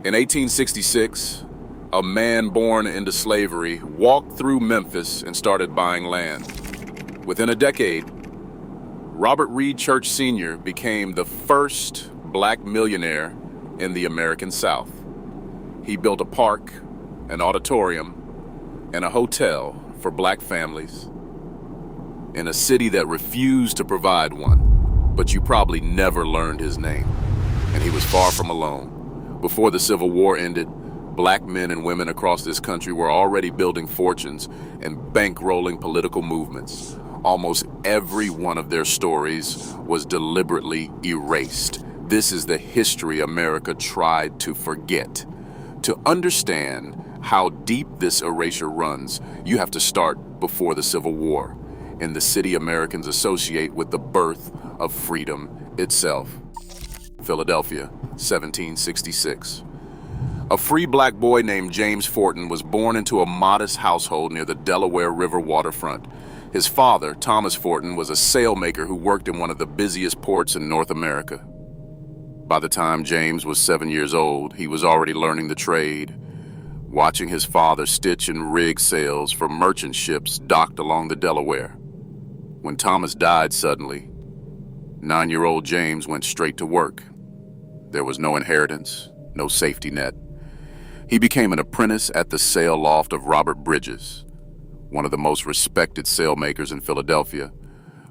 In 1866, a man born into slavery walked through Memphis and started buying land. Within a decade, Robert Reed Church Sr. became the first black millionaire in the American South. He built a park, an auditorium, and a hotel for black families in a city that refused to provide one, but you probably never learned his name, and he was far from alone. Before the Civil War ended, black men and women across this country were already building fortunes and bankrolling political movements. Almost every one of their stories was deliberately erased. This is the history America tried to forget. To understand how deep this erasure runs, you have to start before the Civil War, in the city Americans associate with the birth of freedom itself. Philadelphia, 1766. A free black boy named James Fortin was born into a modest household near the Delaware River waterfront. His father, Thomas Fortin, was a sailmaker who worked in one of the busiest ports in North America. By the time James was 7 years old, he was already learning the trade, watching his father stitch and rig sails for merchant ships docked along the Delaware. When Thomas died suddenly, 9-year-old James went straight to work. There was no inheritance, no safety net. He became an apprentice at the sail loft of Robert Bridges, one of the most respected sailmakers in Philadelphia,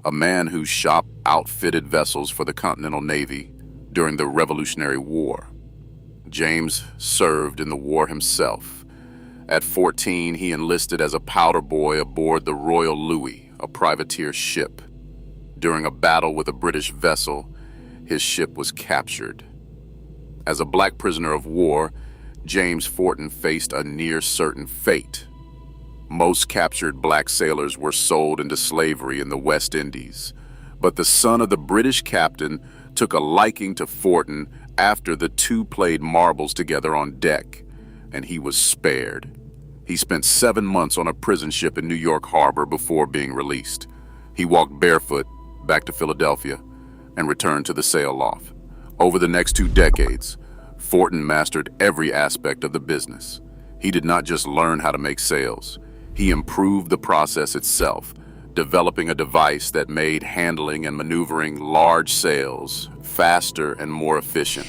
a man whose shop outfitted vessels for the Continental Navy during the Revolutionary War. James served in the war himself. At 14, he enlisted as a powder boy aboard the Royal Louis, a privateer ship. During a battle with a British vessel, his ship was captured. As a black prisoner of war, James Fortin faced a near-certain fate. Most captured black sailors were sold into slavery in the West Indies, but the son of the British captain took a liking to Fortin after the two played marbles together on deck, and he was spared. He spent 7 months on a prison ship in New York Harbor before being released. He walked barefoot back to Philadelphia and returned to the sail loft. Over the next 2 decades, Fortin mastered every aspect of the business. He did not just learn how to make sails. He improved the process itself, developing a device that made handling and maneuvering large sails faster and more efficient.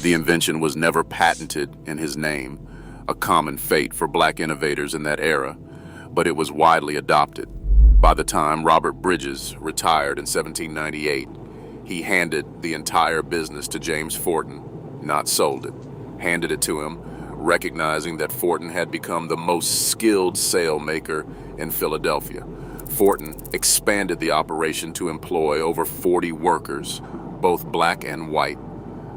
The invention was never patented in his name, a common fate for black innovators in that era, but it was widely adopted. By the time Robert Bridges retired in 1798, he handed the entire business to James Fortin, not sold it, handed it to him, recognizing that Fortin had become the most skilled sailmaker in Philadelphia. Fortin expanded the operation to employ over 40 workers, both black and white,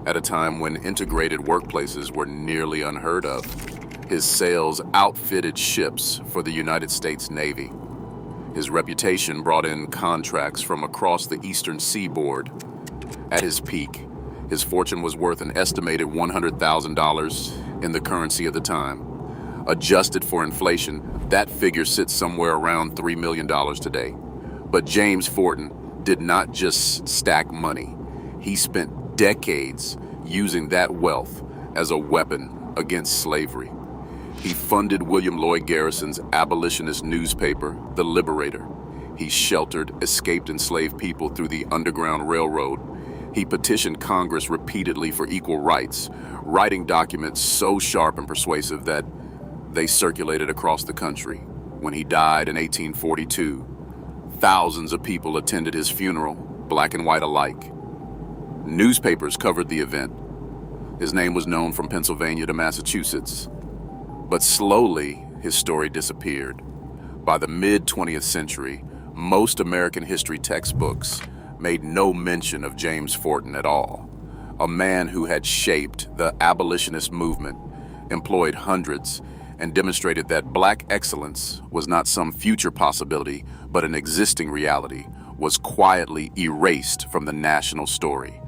at a time when integrated workplaces were nearly unheard of. His sails outfitted ships for the United States Navy. His reputation brought in contracts from across the eastern seaboard. At his peak, his fortune was worth an estimated $100,000 in the currency of the time. Adjusted for inflation, that figure sits somewhere around $3 million today. But James Fortin did not just stack money. He spent decades using that wealth as a weapon against slavery. He funded William Lloyd Garrison's abolitionist newspaper, The Liberator. He sheltered escaped enslaved people through the Underground Railroad. He petitioned Congress repeatedly for equal rights, writing documents so sharp and persuasive that they circulated across the country. When he died in 1842, thousands of people attended his funeral, black and white alike. Newspapers covered the event. His name was known from Pennsylvania to Massachusetts. But slowly, his story disappeared. By the mid-20th century, most American history textbooks made no mention of James Fortin at all, a man who had shaped the abolitionist movement, employed hundreds, and demonstrated that black excellence was not some future possibility, but an existing reality, was quietly erased from the national story.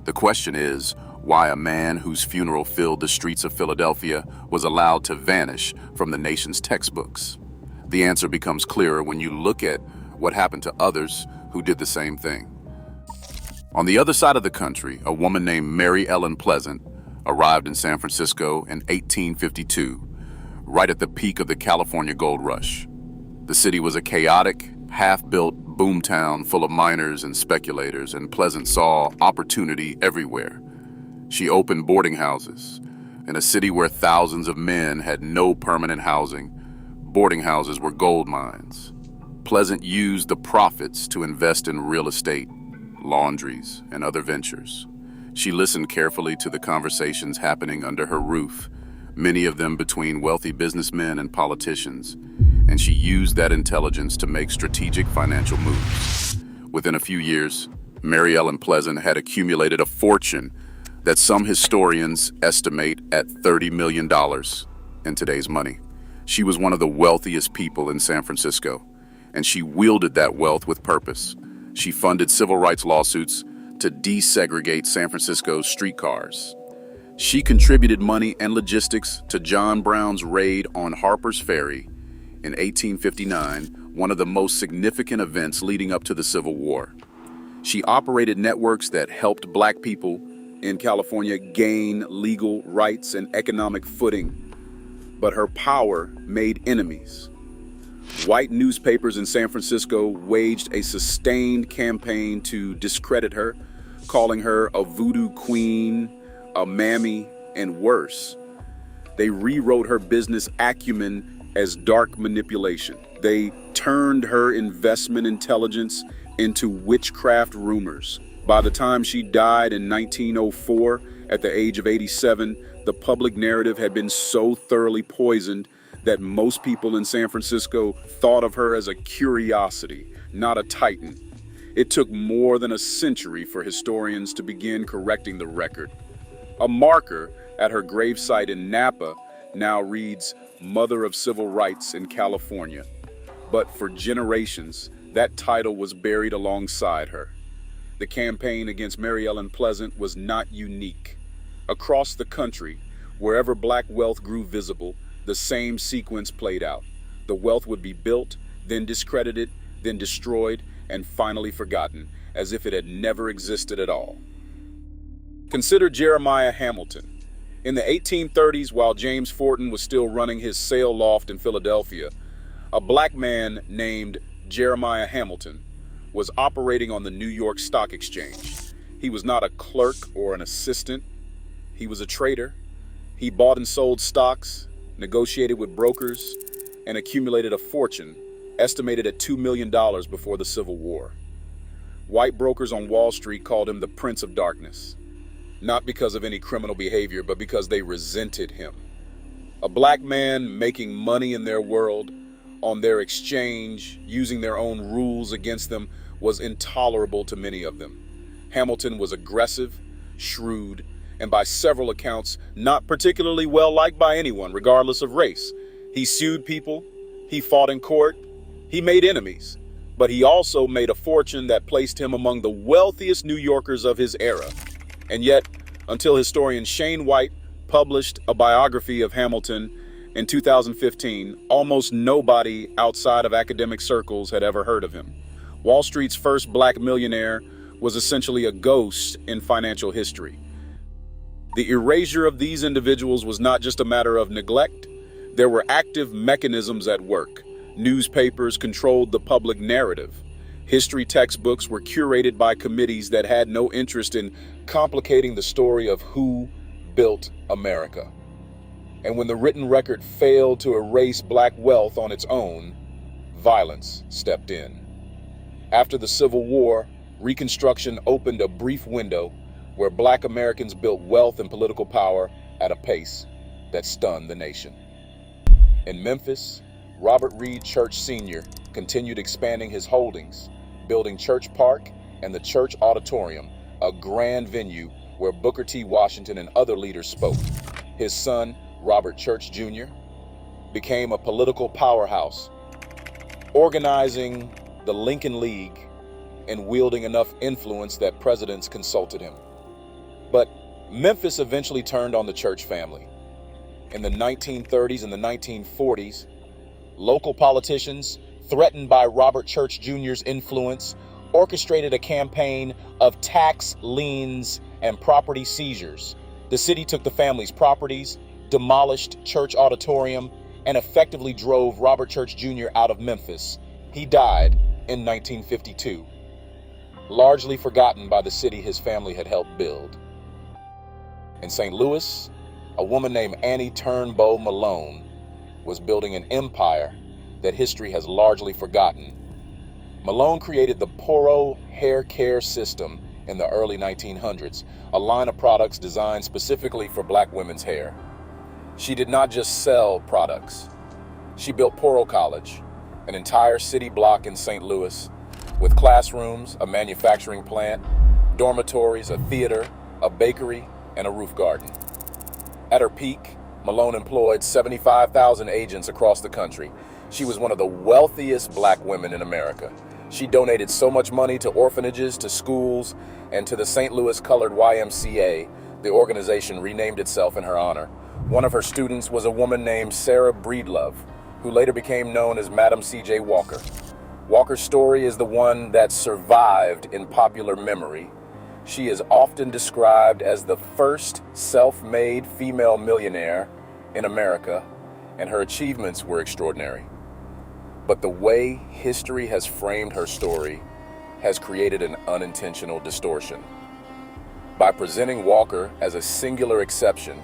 The question is, why a man whose funeral filled the streets of Philadelphia was allowed to vanish from the nation's textbooks? The answer becomes clearer when you look at what happened to others who did the same thing. On the other side of the country, a woman named Mary Ellen Pleasant, arrived in San Francisco in 1852, right at the peak of the California gold rush. The city was a chaotic, half-built boomtown full of miners and speculators, and Pleasant saw opportunity everywhere. She opened boarding houses. In a city where thousands of men had no permanent housing, boarding houses were gold mines. Pleasant used the profits to invest in real estate, laundries, and other ventures. She listened carefully to the conversations happening under her roof, many of them between wealthy businessmen and politicians, and she used that intelligence to make strategic financial moves. Within a few years, Mary Ellen Pleasant had accumulated a fortune that some historians estimate at $30 million in today's money. She was one of the wealthiest people in San Francisco, and she wielded that wealth with purpose. She funded civil rights lawsuits to desegregate San Francisco's streetcars. She contributed money and logistics to John Brown's raid on Harper's Ferry in 1859, one of the most significant events leading up to the Civil War. She operated networks that helped Black people in California gain legal rights and economic footing, but her power made enemies. White newspapers in San Francisco waged a sustained campaign to discredit her, calling her a voodoo queen, a mammy, and worse. They rewrote her business acumen as dark manipulation. They turned her investment intelligence into witchcraft rumors. By the time she died in 1904, at the age of 87, the public narrative had been so thoroughly poisoned that most people in San Francisco thought of her as a curiosity, not a titan. It took more than a century for historians to begin correcting the record. A marker at her gravesite in Napa now reads Mother of Civil Rights in California. But for generations, that title was buried alongside her. The campaign against Mary Ellen Pleasant was not unique. Across the country, wherever Black wealth grew visible, the same sequence played out. The wealth would be built, then discredited, then destroyed, and finally forgotten, as if it had never existed at all. Consider Jeremiah Hamilton. In the 1830s, while James Forten was still running his sail loft in Philadelphia, a Black man named Jeremiah Hamilton was operating on the New York Stock Exchange. He was not a clerk or an assistant. He was a trader. He bought and sold stocks, negotiated with brokers, and accumulated a fortune estimated at $2 million before the Civil War. White brokers on Wall Street called him the Prince of Darkness, not because of any criminal behavior, but because they resented him. A Black man making money in their world, on their exchange, using their own rules against them, was intolerable to many of them. Hamilton was aggressive, shrewd, and by several accounts, not particularly well liked by anyone, regardless of race. He sued people, he fought in court, he made enemies, but he also made a fortune that placed him among the wealthiest New Yorkers of his era. And yet, until historian Shane White published a biography of Hamilton in 2015, almost nobody outside of academic circles had ever heard of him. Wall Street's first Black millionaire was essentially a ghost in financial history. The erasure of these individuals was not just a matter of neglect. There were active mechanisms at work. Newspapers controlled the public narrative. History textbooks were curated by committees that had no interest in complicating the story of who built America. And when the written record failed to erase Black wealth on its own, violence stepped in. After the Civil War, Reconstruction opened a brief window where Black Americans built wealth and political power at a pace that stunned the nation. In Memphis, Robert Reed Church Sr. continued expanding his holdings, building Church Park and the Church Auditorium, a grand venue where Booker T. Washington and other leaders spoke. His son, Robert Church Jr., became a political powerhouse, organizing the Lincoln League and wielding enough influence that presidents consulted him. But Memphis eventually turned on the Church family. In the 1930s and the 1940s, local politicians, threatened by Robert Church Jr.'s influence, orchestrated a campaign of tax liens and property seizures. The city took the family's properties, demolished Church Auditorium, and effectively drove Robert Church Jr. out of Memphis. He died in 1952, largely forgotten by the city his family had helped build. In St. Louis, a woman named Annie Turnbow Malone was building an empire that history has largely forgotten. Malone created the Poro hair care system in the early 1900s, a line of products designed specifically for black women's hair. She did not just sell products. She built Poro College, an entire city block in St. Louis, with classrooms, a manufacturing plant, dormitories, a theater, a bakery, and a roof garden. At her peak, Malone employed 75,000 agents across the country. She was one of the wealthiest black women in America. She donated so much money to orphanages, to schools, and to the St. Louis Colored YMCA. The organization renamed itself in her honor. One of her students was a woman named Sarah Breedlove, who later became known as Madam C.J. Walker. Walker's story is the one that survived in popular memory. She is often described as the first self-made female millionaire in America, and her achievements were extraordinary. But the way history has framed her story has created an unintentional distortion. By presenting Walker as a singular exception,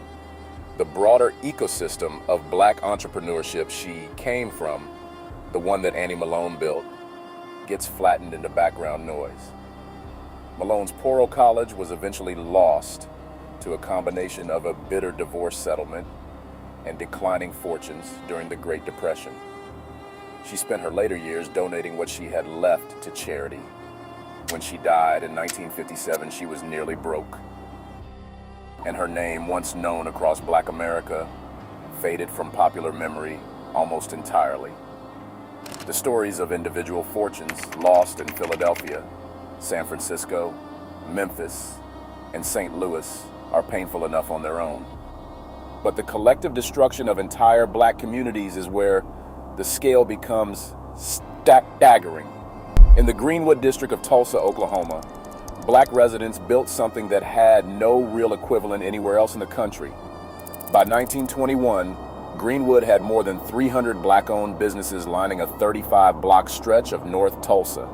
the broader ecosystem of black entrepreneurship she came from, the one that Annie Malone built, gets flattened into background noise. Malone's Poro College was eventually lost to a combination of a bitter divorce settlement and declining fortunes during the Great Depression. She spent her later years donating what she had left to charity. When she died in 1957, she was nearly broke, and her name, once known across Black America, faded from popular memory almost entirely. The stories of individual fortunes lost in Philadelphia, San Francisco, Memphis, and St. Louis are painful enough on their own. But the collective destruction of entire black communities is where the scale becomes staggering. In the Greenwood district of Tulsa, Oklahoma, black residents built something that had no real equivalent anywhere else in the country. By 1921, Greenwood had more than 300 black-owned businesses lining a 35-block stretch of North Tulsa.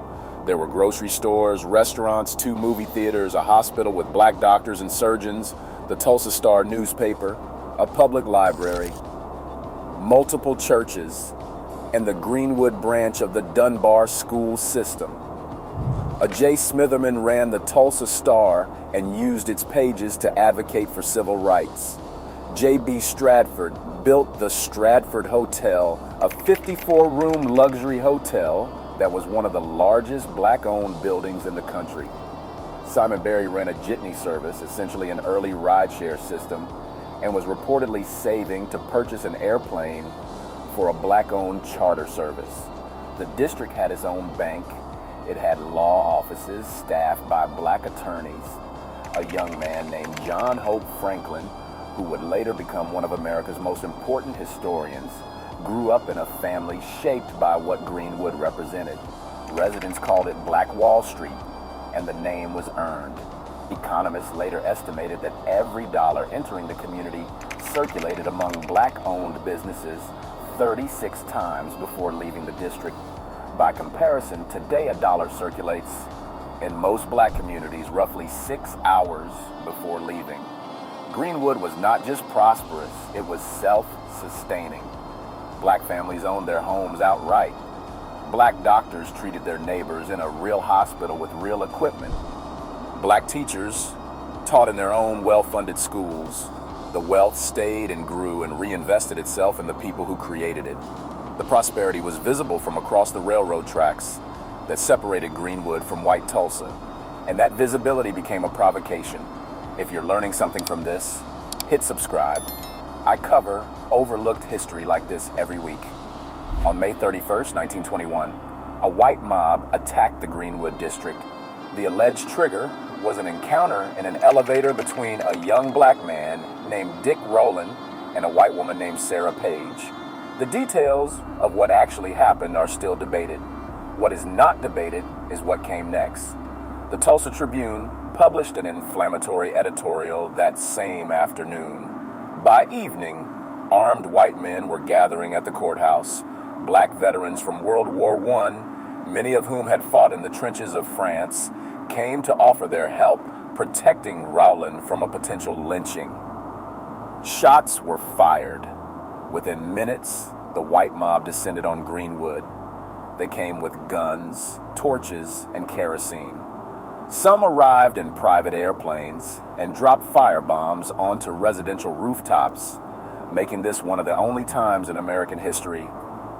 There were grocery stores, restaurants, 2 movie theaters, a hospital with black doctors and surgeons, the Tulsa Star newspaper, a public library, multiple churches, and the Greenwood branch of the Dunbar school system. A J. Smitherman ran the Tulsa Star and used its pages to advocate for civil rights. J.B. Stratford built the Stratford Hotel, a 54-room luxury hotel that was one of the largest black-owned buildings in the country. Simon Berry ran a jitney service, essentially an early rideshare system, and was reportedly saving to purchase an airplane for a black-owned charter service. The district had its own bank. It had law offices staffed by black attorneys. A young man named John Hope Franklin, who would later become one of America's most important historians, grew up in a family shaped by what Greenwood represented. Residents called it Black Wall Street, and the name was earned. Economists later estimated that every dollar entering the community circulated among black-owned businesses 36 times before leaving the district. By comparison, today a dollar circulates in most black communities roughly 6 hours before leaving. Greenwood was not just prosperous, it was self-sustaining. Black families owned their homes outright. Black doctors treated their neighbors in a real hospital with real equipment. Black teachers taught in their own well-funded schools. The wealth stayed and grew and reinvested itself in the people who created it. The prosperity was visible from across the railroad tracks that separated Greenwood from White Tulsa, and that visibility became a provocation. If you're learning something from this, hit subscribe. I cover overlooked history like this every week. On May 31st, 1921, a white mob attacked the Greenwood district. The alleged trigger was an encounter in an elevator between a young black man named Dick Rowland and a white woman named Sarah Page. The details of what actually happened are still debated. What is not debated is what came next. The Tulsa Tribune published an inflammatory editorial that same afternoon. By evening, armed white men were gathering at the courthouse. Black veterans from World War I, many of whom had fought in the trenches of France, came to offer their help protecting Rowland from a potential lynching. Shots were fired. Within minutes, the white mob descended on Greenwood. They came with guns, torches, and kerosene. Some arrived in private airplanes and dropped firebombs onto residential rooftops, making this one of the only times in American history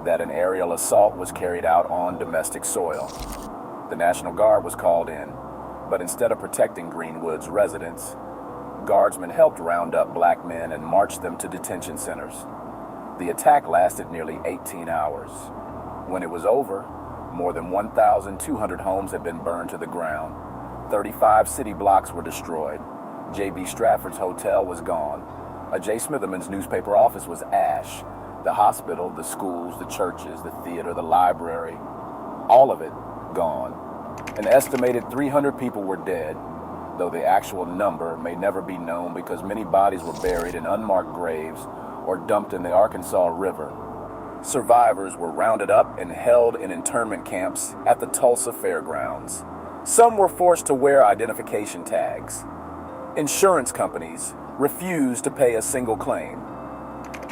that an aerial assault was carried out on domestic soil. The National Guard was called in, but instead of protecting Greenwood's residents, guardsmen helped round up black men and march them to detention centers. The attack lasted nearly 18 hours. When it was over, more than 1,200 homes had been burned to the ground. 35 city blocks were destroyed. J.B. Stratford's hotel was gone. A J. Smitherman's newspaper office was ash. The hospital, the schools, the churches, the theater, the library, all of it gone. An estimated 300 people were dead, though the actual number may never be known because many bodies were buried in unmarked graves or dumped in the Arkansas River. Survivors were rounded up and held in internment camps at the Tulsa Fairgrounds. Some were forced to wear identification tags. Insurance companies refused to pay a single claim.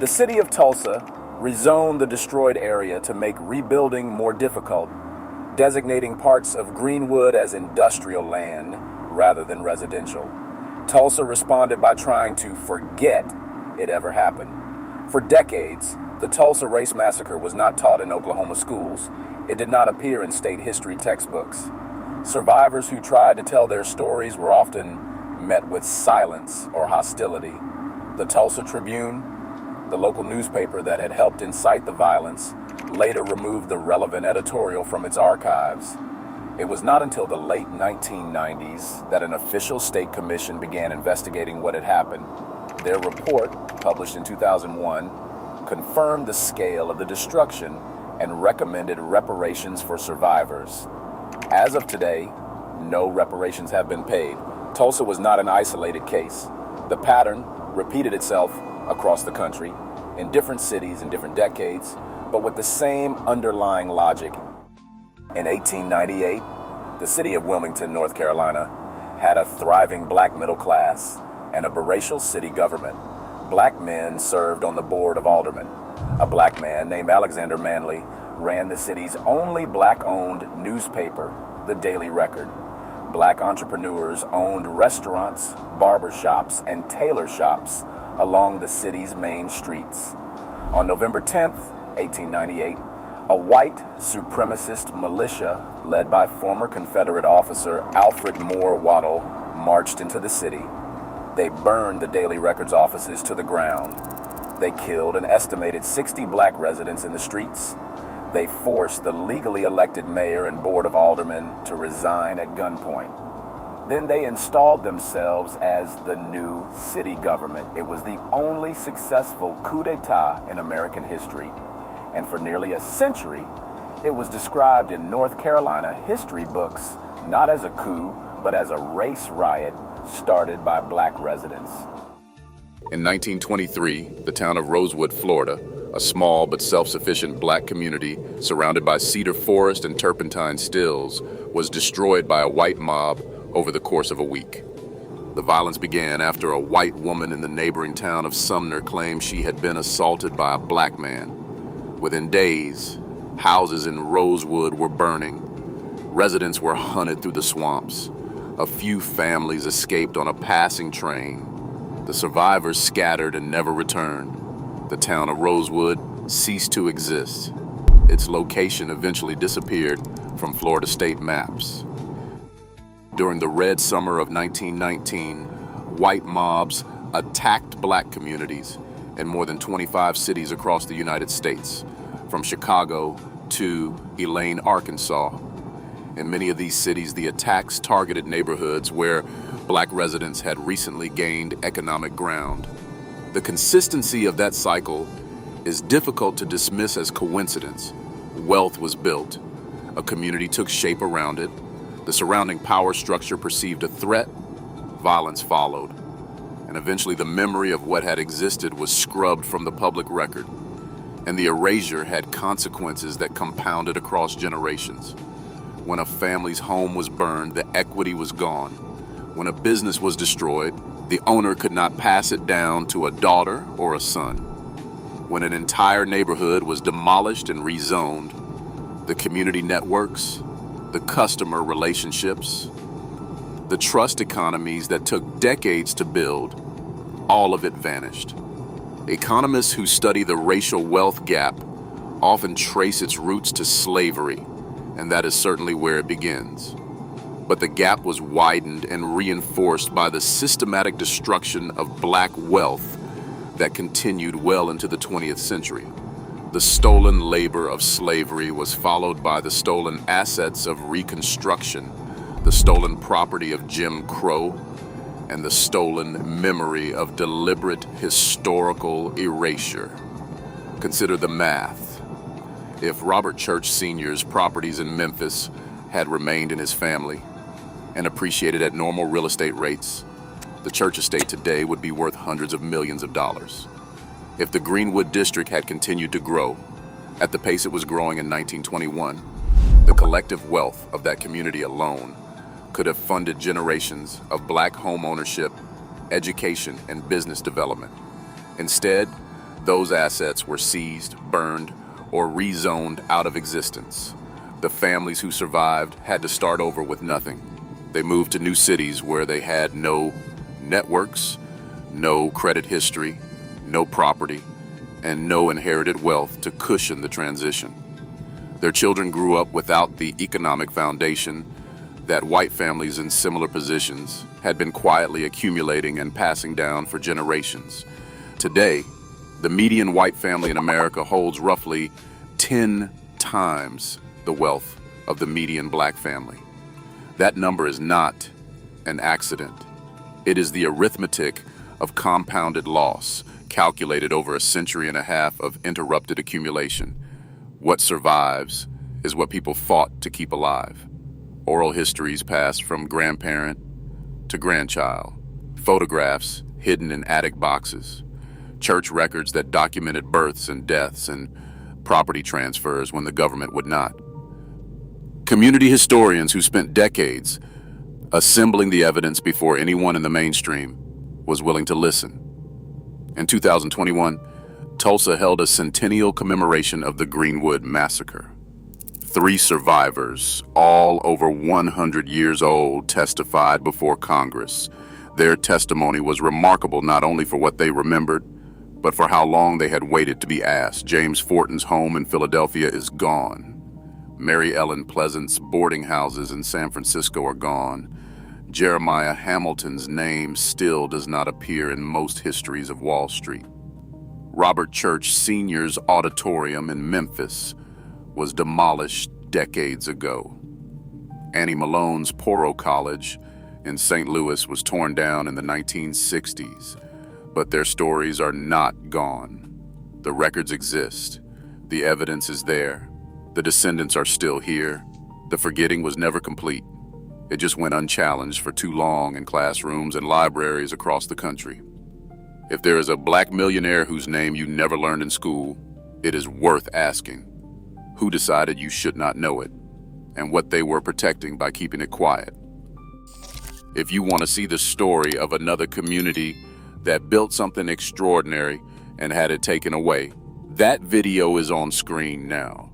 The city of Tulsa rezoned the destroyed area to make rebuilding more difficult, designating parts of Greenwood as industrial land rather than residential. Tulsa responded by trying to forget it ever happened. For decades, the Tulsa Race Massacre was not taught in Oklahoma schools. It did not appear in state history textbooks. Survivors who tried to tell their stories were often met with silence or hostility. The Tulsa Tribune, the local newspaper that had helped incite the violence, later removed the relevant editorial from its archives. It was not until the late 1990s that an official state commission began investigating what had happened. Their report, published in 2001, confirmed the scale of the destruction and recommended reparations for survivors. As of today, no reparations have been paid. Tulsa was not an isolated case. The pattern repeated itself across the country, in different cities in different decades, but with the same underlying logic. In 1898, the city of Wilmington, North Carolina, had a thriving black middle class and a biracial city government. Black men served on the board of aldermen. A black man named Alexander Manley ran the city's only black-owned newspaper, the Daily Record. Black entrepreneurs owned restaurants, barber shops, and tailor shops along the city's main streets. On November 10th, 1898, a white supremacist militia led by former Confederate officer Alfred Moore Waddell marched into the city. They burned the Daily Record's offices to the ground. They killed an estimated 60 black residents in the streets. They forced the legally elected mayor and board of aldermen to resign at gunpoint. Then they installed themselves as the new city government. It was the only successful coup d'etat in American history. And for nearly a century, it was described in North Carolina history books not as a coup, but as a race riot started by black residents. In 1923, the town of Rosewood, Florida, a small but self-sufficient black community surrounded by cedar forest and turpentine stills, was destroyed by a white mob over the course of a week. The violence began after a white woman in the neighboring town of Sumner claimed she had been assaulted by a black man. Within days, houses in Rosewood were burning. Residents were hunted through the swamps. A few families escaped on a passing train. The survivors scattered and never returned. The town of Rosewood ceased to exist. Its location eventually disappeared from Florida state maps. During the Red Summer of 1919, white mobs attacked black communities in more than 25 cities across the United States, from Chicago to Elaine, Arkansas. In many of these cities, the attacks targeted neighborhoods where black residents had recently gained economic ground. The consistency of that cycle is difficult to dismiss as coincidence. Wealth was built. A community took shape around it. The surrounding power structure perceived a threat, violence followed, and eventually the memory of what had existed was scrubbed from the public record, and the erasure had consequences that compounded across generations. When a family's home was burned, the equity was gone. When a business was destroyed, the owner could not pass it down to a daughter or a son. When an entire neighborhood was demolished and rezoned, the community networks, the customer relationships, the trust economies that took decades to build, all of it vanished. Economists who study the racial wealth gap often trace its roots to slavery, and that is certainly where it begins. But the gap was widened and reinforced by the systematic destruction of black wealth that continued well into the 20th century. The stolen labor of slavery was followed by the stolen assets of Reconstruction, the stolen property of Jim Crow, and the stolen memory of deliberate historical erasure. Consider the math. If Robert Church Sr.'s properties in Memphis had remained in his family and appreciated at normal real estate rates, the church estate today would be worth hundreds of millions of dollars. If the Greenwood district had continued to grow at the pace it was growing in 1921, the collective wealth of that community alone could have funded generations of black home ownership, education, and business development. Instead, those assets were seized, burned, or rezoned out of existence. The families who survived had to start over with nothing. They moved to new cities where they had no networks, no credit history, no property, and no inherited wealth to cushion the transition. Their children grew up without the economic foundation that white families in similar positions had been quietly accumulating and passing down for generations. Today, the median white family in America holds roughly 10 times the wealth of the median black family. That number is not an accident. It is the arithmetic of compounded loss, calculated over a century and a half of interrupted accumulation. What survives is what people fought to keep alive. Oral histories passed from grandparent to grandchild, photographs hidden in attic boxes, church records that documented births and deaths, and property transfers when the government would not. Community historians who spent decades assembling the evidence before anyone in the mainstream was willing to listen. In 2021, Tulsa held a centennial commemoration of the Greenwood Massacre. 3 survivors, all over 100 years old, testified before Congress. Their testimony was remarkable not only for what they remembered, but for how long they had waited to be asked. James Fortin's home in Philadelphia is gone. Mary Ellen Pleasant's boarding houses in San Francisco are gone. Jeremiah Hamilton's name still does not appear in most histories of Wall Street. Robert Church Sr.'s auditorium in Memphis was demolished decades ago. Annie Malone's Poro College in St. Louis was torn down in the 1960s, but their stories are not gone. The records exist. The evidence is there. The descendants are still here. The forgetting was never complete. It just went unchallenged for too long in classrooms and libraries across the country. If there is a black millionaire whose name you never learned in school, it is worth asking. Who decided you should not know it, and what they were protecting by keeping it quiet? If you want to see the story of another community that built something extraordinary and had it taken away, that video is on screen now.